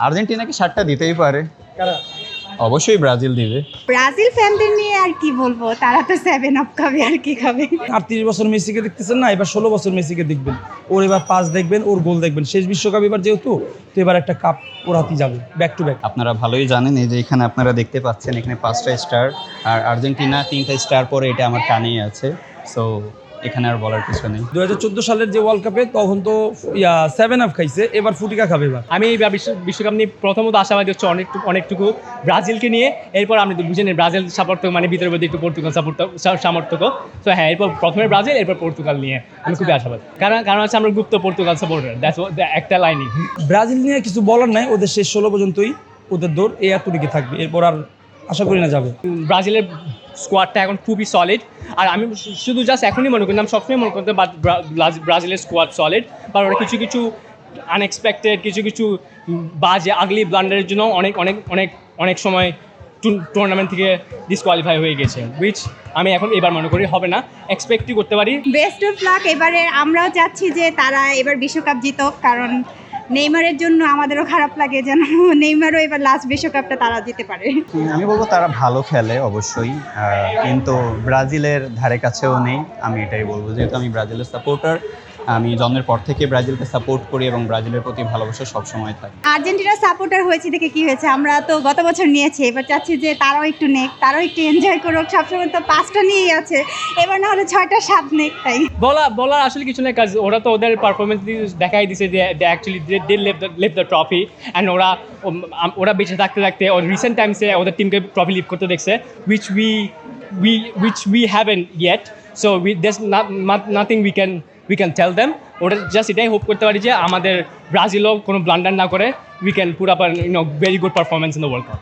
আর্জেন্টিনাকে 7টা দিতেই পারে। অবশ্যই ব্রাজিল দিবে। ব্রাজিল ফ্যানদের নিয়ে আর কি বলবো, তারা তো 7 আপ খাবে, আর কি খাবে। 38 বছর মেসিকে দেখতেছেন না, এবার 16 বছর মেসিকে দেখবেন। ওর এবার পাস দেখবেন, ওর গোল দেখবেন। শেষ বিশ্বকাপ এবার যেহেতু, তো এবার একটা কাপ ওর হাতেই যাবে, ব্যাক টু ব্যাক। আপনারা ভালোই জানেন, এই যে এখানে আপনারা দেখতে পাচ্ছেন এখানে 5টা স্টার, আর আর্জেন্টিনা 3টা স্টার পরে, এটা আমার কানেই আছে। সো এখানে আর বলার কিছু নেই। 2014 সালের যে ওয়ার্ল্ড কাপে তখন তো 7 আপ খাইছে, এবার ফুটিকা খাবে এবার। আমি এই বিশ্বকাপ নিয়ে প্রথমত আশাবাদী হচ্ছে অনেকটুকু ব্রাজিলকে নিয়ে। এরপর আপনি তো বুঝেন ব্রাজিল সাপোর্ট মানে ভিতরে ভিতরে একটু পর্তুগাল সামর্থ্য। তো হ্যাঁ, এরপর প্রথমে ব্রাজিল, এরপর পর্তুগাল নিয়ে আমি খুবই আশাবাদী। কারণ হচ্ছে আমরা গুপ্ত পর্তুগাল সাপোর্টার, দ্যাটস একটা লাইনই। ব্রাজিল নিয়ে কিছু বলার নাই, ওদের শেষ 16 পর্যন্তই ওদের দৌড় এই এতটুকু থাকবে, এরপর আর আশা করি না যাবে। ব্রাজিলের স্কোয়াডটা এখন খুবই সলিড, আর আমি শুধু জাস্ট এখনই মনে করতাম, সবসময় মনে করতাম ব্রাজিলের স্কোয়াড সলিড, কারণ ওরা কিছু আনএক্সপেক্টেড কিছু বাজে আগলি ব্লান্ডারের জন্য অনেক সময় টুর্নামেন্ট থেকে ডিসকোয়ালিফাই হয়ে গেছে, উইচ আমি এখন এবার মনে করি হবে না, এক্সপেক্টই করতে পারি। Best of luck. এবারে আমরাও চাচ্ছি যে তারা এবার বিশ্বকাপ জিতুক, কারণ নেইমারের জন্য আমাদেরও খারাপ লাগে যেন নেইমারও এবার লাস্ট বিশ্বকাপটা তারা জিতে পারে। আমি বলবো তারা ভালো খেলে অবশ্যই, কিন্তু ব্রাজিলের ধারে কাছেও নেই, আমি এটাই বলবো। যেহেতু আমি ব্রাজিলের সাপোর্টার, আমি জন্মের পর থেকে ব্রাজিলকে সাপোর্ট করি এবং ব্রাজিলের প্রতি ভালোবাসা সবসময় থাকে। আর্জেন্টিনার সাপোর্টার হয়েছে দেখে কি হয়েছে, আমরা তো গত বছর নিয়েছি, এবার চাচ্ছি যে তারাও একটু নেক, তারাও একটু এনজয় করুক। সবসময় তো 5টা নিয়েই আছে, এবার না হলে 6টা 7 নেক। তাই বলার আসলে কিছু নেই, কাজ ওরা তো ওদের পারফরমেন্স দেখাই দিছে যে they actually they live the trophy, and ওরা বেঁচে থাকতে ওর রিসেন্ট টাইমসে ওদের টিমকে ট্রফি লিভ করতে দেখছে, which we haven't yet, so there's nothing we can tell them. ওটা জাস্ট এটাই হোপ করতে পারি যে আমাদের ব্রাজিলও কোনো ব্লান্ডার না করে, we can put up a very good performance in the World Cup.